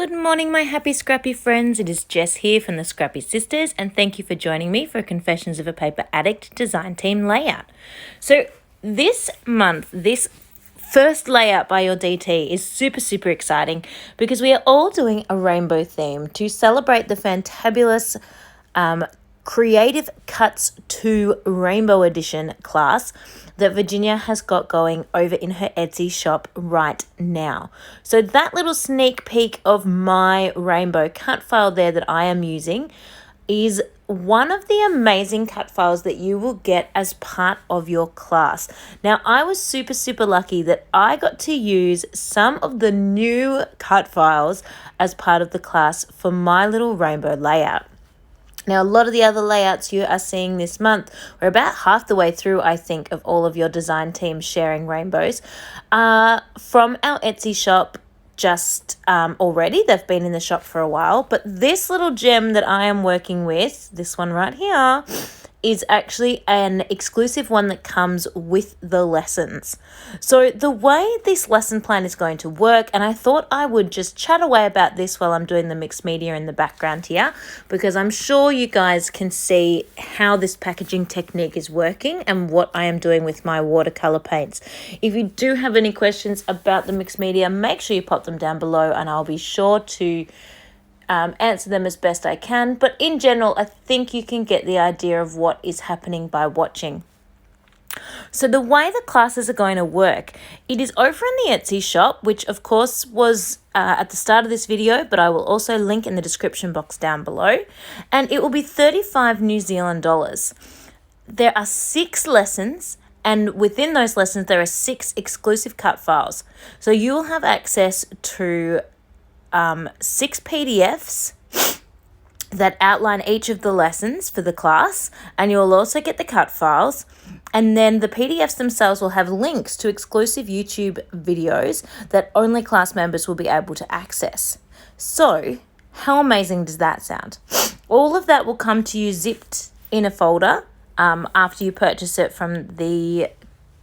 Good morning, my happy Scrappy friends. It is Jess here from the Scrappy Sisters, and thank you for joining me for Confessions of a Paper Addict design team layout. So this month, this first layout by your DT is super exciting because we are all doing a rainbow theme to celebrate the fantabulous Creative Cuts 2 Rainbow Edition class that Virginia has got going over in her Etsy shop right now. So that little sneak peek of my rainbow cut file there that I am using is one of the amazing cut files that you will get as part of your class. Now, I was super lucky that I got to use some of the new cut files as part of the class for my little rainbow layout. Now, a lot of the other layouts you are seeing this month, we're about half the way through, I think, of all of your design teams sharing rainbows from our Etsy shop just already. They've been in the shop for a while, but this little gem that I am working with, this one right here, is actually an exclusive one that comes with the lessons. So the way this lesson plan is going to work, and I thought I would just chat away about this while I'm doing the mixed media in the background here, because I'm sure you guys can see how this packaging technique is working and what I am doing with my watercolor paints. If you do have any questions about the mixed media, make sure you pop them down below and I'll be sure to answer them as best I can. But in general, I think you can get the idea of what is happening by watching. So the way the classes are going to work, it is over in the Etsy shop, which of course was at the start of this video, but I will also link in the description box down below, and it will be 35 New Zealand dollars. There are 6 lessons, and within those lessons there are 6 exclusive cut files. So you will have access to 6 PDFs that outline each of the lessons for the class, and you'll also get the cut files, and then the PDFs themselves will have links to exclusive YouTube videos that only class members will be able to access. So how amazing does that sound? All of that will come to you zipped in a folder after you purchase it from the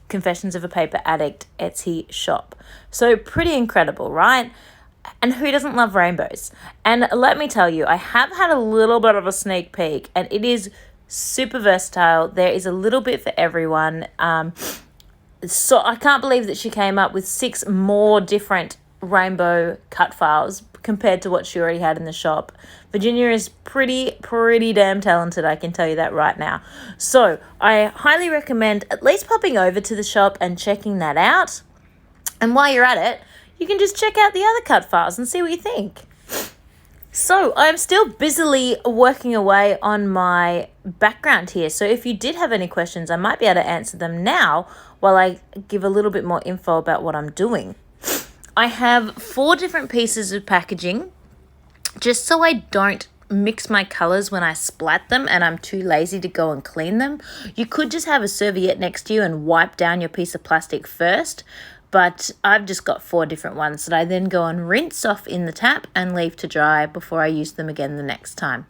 Confessions of a Paper Addict Etsy shop. So pretty incredible, right? And who doesn't love rainbows? And let me tell you, I have had a little bit of a sneak peek, and it is super versatile. There is a little bit for everyone. So I can't believe that she came up with 6 more different rainbow cut files compared to what she already had in the shop. Virginia is pretty damn talented, I can tell you that right now. So I highly recommend at least popping over to the shop and checking that out. And while you're at it, you can just check out the other cut files and see what you think. So I'm still busily working away on my background here. So if you did have any questions, I might be able to answer them now while I give a little bit more info about what I'm doing. I have 4 different pieces of packaging, just so I don't mix my colors when I splat them and I'm too lazy to go and clean them. You could just have a serviette next to you and wipe down your piece of plastic first, but I've just got 4 different ones that I then go and rinse off in the tap and leave to dry before I use them again the next time.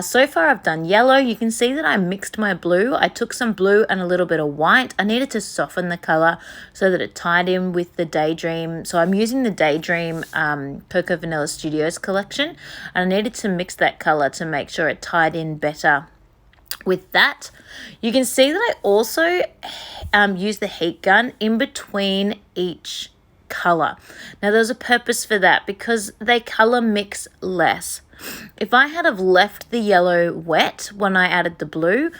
So far I've done yellow. You can see that I mixed my blue. I took some blue and a little bit of white. I needed to soften the color so that it tied in with the Daydream. So I'm using the Daydream Cocoa Vanilla Studios collection, and I needed to mix that color to make sure it tied in better with that. You can see that I also use the heat gun in between each color. Now there's a purpose for that because they color mix less. If I had have left the yellow wet when I added the blue,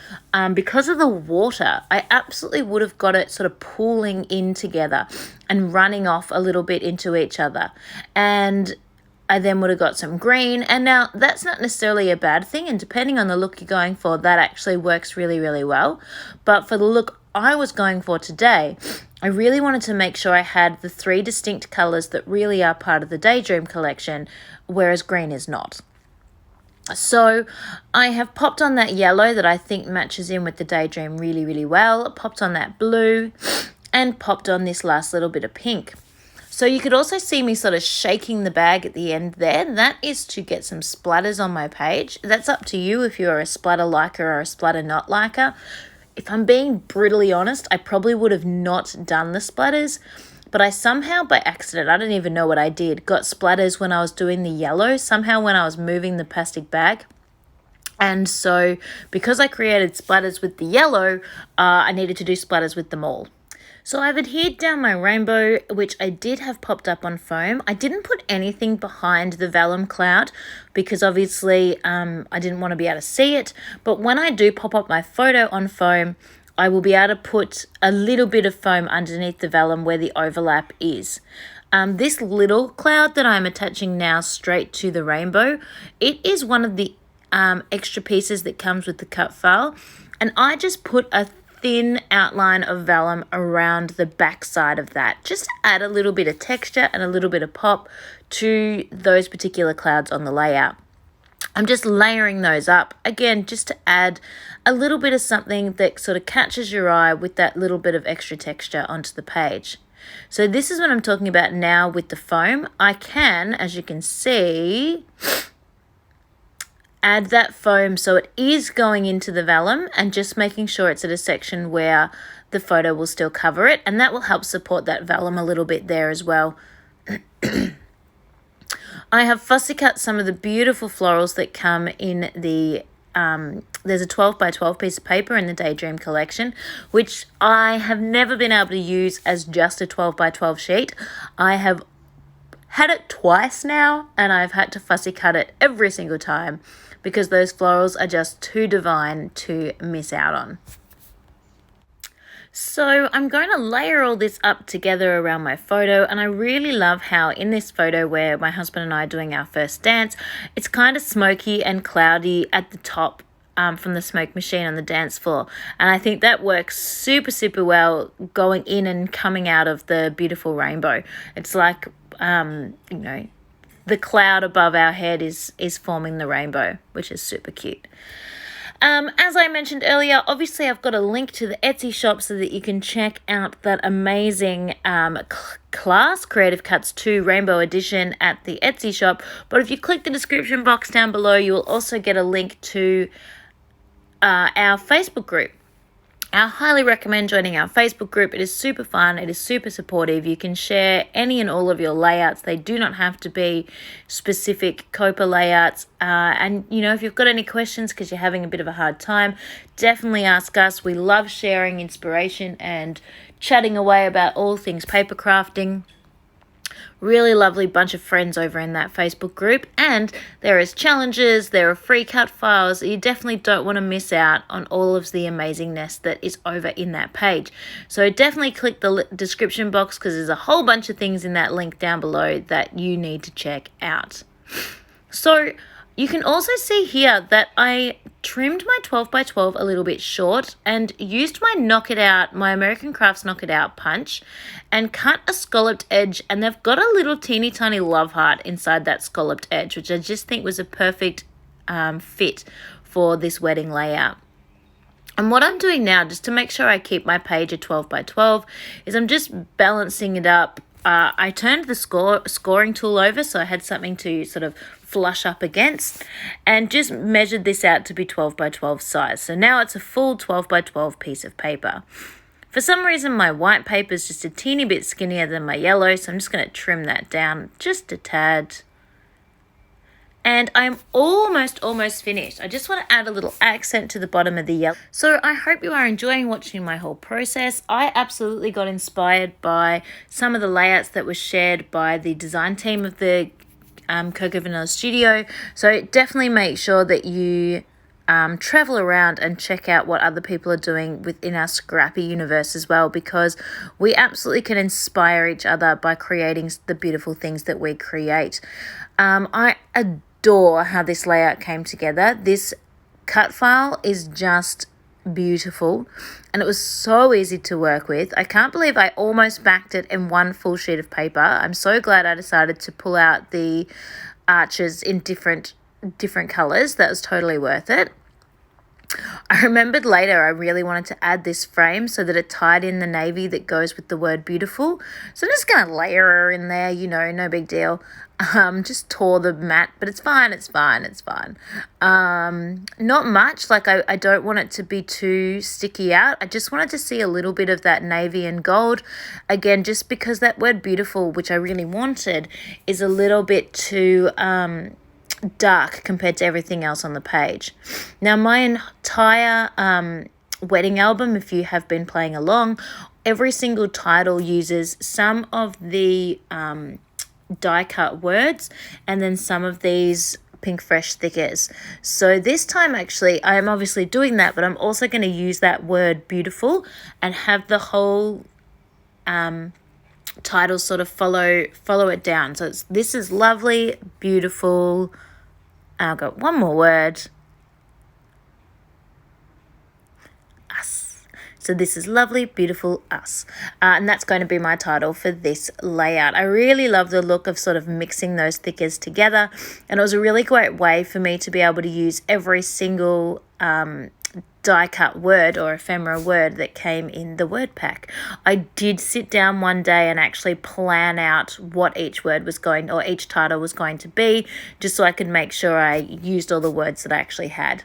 because of the water, I absolutely would have got it sort of pooling in together and running off a little bit into each other. And I then would have got some green, and now that's not necessarily a bad thing, and depending on the look you're going for, that actually works really well. But for the look I was going for today, I really wanted to make sure I had the 3 distinct colors that really are part of the Daydream collection, whereas green is not. So I have popped on that yellow that I think matches in with the Daydream really well, popped on that blue, and popped on this last little bit of pink. So you could also see me sort of shaking the bag at the end there. That is to get some splatters on my page. That's up to you if you're a splatter liker or a splatter not liker. If I'm being brutally honest, I probably would have not done the splatters but I somehow by accident, I don't even know what I did, got splatters when I was doing the yellow, somehow when I was moving the plastic bag. And so because I created splatters with the yellow, I needed to do splatters with them all. So I've adhered down my rainbow, which I did have popped up on foam. I didn't put anything behind the vellum cloud because obviously I didn't want to be able to see it. But when I do pop up my photo on foam, I will be able to put a little bit of foam underneath the vellum where the overlap is. This little cloud that I'm attaching now straight to the rainbow, it is one of the extra pieces that comes with the cut file, and I just put a thin outline of vellum around the back side of that, just to add a little bit of texture and a little bit of pop to those particular clouds on the layout. I'm just layering those up, again, just to add a little bit of something that sort of catches your eye with that little bit of extra texture onto the page. So this is what I'm talking about now with the foam. I can, as you can see, add that foam so it is going into the vellum and just making sure it's at a section where the photo will still cover it, and that will help support that vellum a little bit there as well. I have fussy cut some of the beautiful florals that come in the there's a 12 by 12 piece of paper in the Daydream collection, which I have never been able to use as just a 12 by 12 sheet. I have had it twice now, and I've had to fussy cut it every single time because those florals are just too divine to miss out on. So I'm going to layer all this up together around my photo, and I really love how in this photo where my husband and I are doing our first dance, it's kind of smoky and cloudy at the top from the smoke machine on the dance floor, and I think that works super, super well going in and coming out of the beautiful rainbow. It's like, the cloud above our head is forming the rainbow, which is super cute. As I mentioned earlier, obviously I've got a link to the Etsy shop so that you can check out that amazing class, Creative Cuts 2 Rainbow Edition, at the Etsy shop. But if you click the description box down below, you will also get a link to our Facebook group. I highly recommend joining our Facebook group. It is super fun. It is super supportive. You can share any and all of your layouts. They do not have to be specific COAPA layouts. And, if you've got any questions because you're having a bit of a hard time, definitely ask us. We love sharing inspiration and chatting away about all things paper crafting. Really lovely bunch of friends over in that Facebook group, and there is challenges, there are free cut files. You definitely don't want to miss out on all of the amazingness that is over in that page. So definitely click the description box because there's a whole bunch of things in that link down below that you need to check out. So you can also see here that I trimmed my 12 by 12 a little bit short and used my American Crafts Knock It Out punch and cut a scalloped edge, and they've got a little teeny tiny love heart inside that scalloped edge, which I just think was a perfect fit for this wedding layout. And what I'm doing now, just to make sure I keep my page at 12 by 12, is I'm just balancing it up. I turned the scoring tool over so I had something to sort of flush up against, and just measured this out to be 12 by 12 size. So now it's a full 12 by 12 piece of paper. For some reason my white paper is just a teeny bit skinnier than my yellow, so I'm just going to trim that down just a tad. And I'm almost finished. I just want to add a little accent to the bottom of the yellow. So I hope you are enjoying watching my whole process. I absolutely got inspired by some of the layouts that were shared by the design team of the Cocoa Vanilla Studio. So definitely make sure that you travel around and check out what other people are doing within our Scrappy universe as well, because we absolutely can inspire each other by creating the beautiful things that we create. I adore how this layout came together. This cut file is just beautiful, and it was so easy to work with. I can't believe I almost backed it in one full sheet of paper. I'm so glad I decided to pull out the arches in different colors. That was totally worth it. I I remembered later I really wanted to add this frame so that it tied in the navy that goes with the word beautiful. So I'm just going to layer her in there, no big deal. Just tore the mat, but it's fine. Not much, like I don't want it to be too sticky out. I just wanted to see a little bit of that navy and gold. Again, just because that word beautiful, which I really wanted, is a little bit too dark compared to everything else on the page. Now, my entire wedding album, if you have been playing along, every single title uses some of the die cut words and then some of these pink fresh stickers. So this time actually I'm obviously doing that, but I'm also going to use that word beautiful and have the whole title sort of follow it down. So this is lovely, beautiful. I've got one more word. Us. So this is lovely, beautiful, us. And that's going to be my title for this layout. I really love the look of sort of mixing those stickers together. And it was a really great way for me to be able to use every single die cut word or ephemera word that came in the word pack. I did sit down one day and actually plan out what each word was going, or each title was going to be, just so I could make sure I used all the words that I actually had.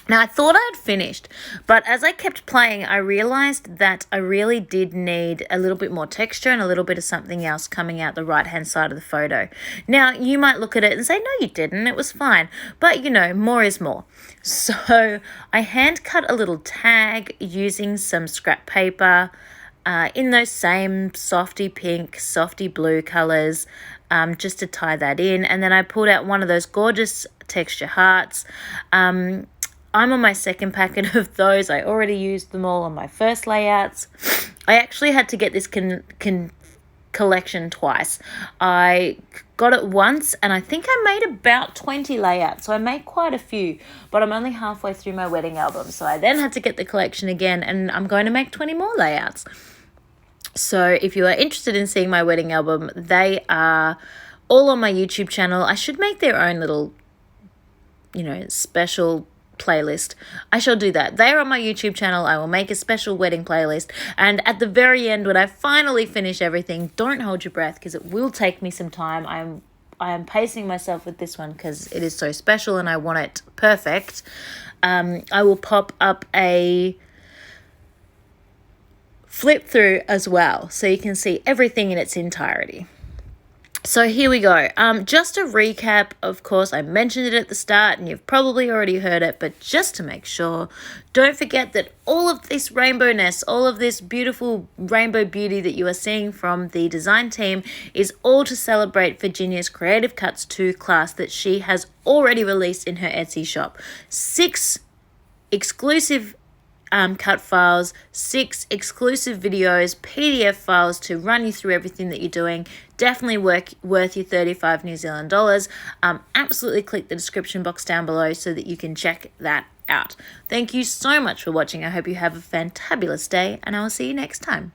Now, I thought I had finished, but as I kept playing, I realized that I really did need a little bit more texture and a little bit of something else coming out the right-hand side of the photo. Now, you might look at it and say, no, you didn't. It was fine. But, more is more. So I hand cut a little tag using some scrap paper in those same softy pink, softy blue colors, just to tie that in. And then I pulled out one of those gorgeous texture hearts. I'm on my second packet of those. I already used them all on my first layouts. I actually had to get this collection twice. I got it once and I think I made about 20 layouts. So I made quite a few, but I'm only halfway through my wedding album. So I then had to get the collection again and I'm going to make 20 more layouts. So if you are interested in seeing my wedding album, they are all on my YouTube channel. I should make their own little, special playlist. I shall do that. They are on my YouTube channel. I will make a special wedding playlist. And at the very end, when I finally finish everything, don't hold your breath because it will take me some time. I am pacing myself with this one because it is so special and I want it perfect. I will pop up a flip through as well so you can see everything in its entirety. So here we go. Just a recap, of course, I mentioned it at the start and you've probably already heard it, but just to make sure, don't forget that all of this rainbowness, all of this beautiful rainbow beauty that you are seeing from the design team is all to celebrate Virginia's Creative Cuts 2 class that she has already released in her Etsy shop. 6 exclusive cut files, 6 exclusive videos, PDF files to run you through everything that you're doing. Definitely worth your 35 New Zealand dollars. Absolutely click the description box down below so that you can check that out. Thank you so much for watching. I hope you have a fantabulous day and I will see you next time.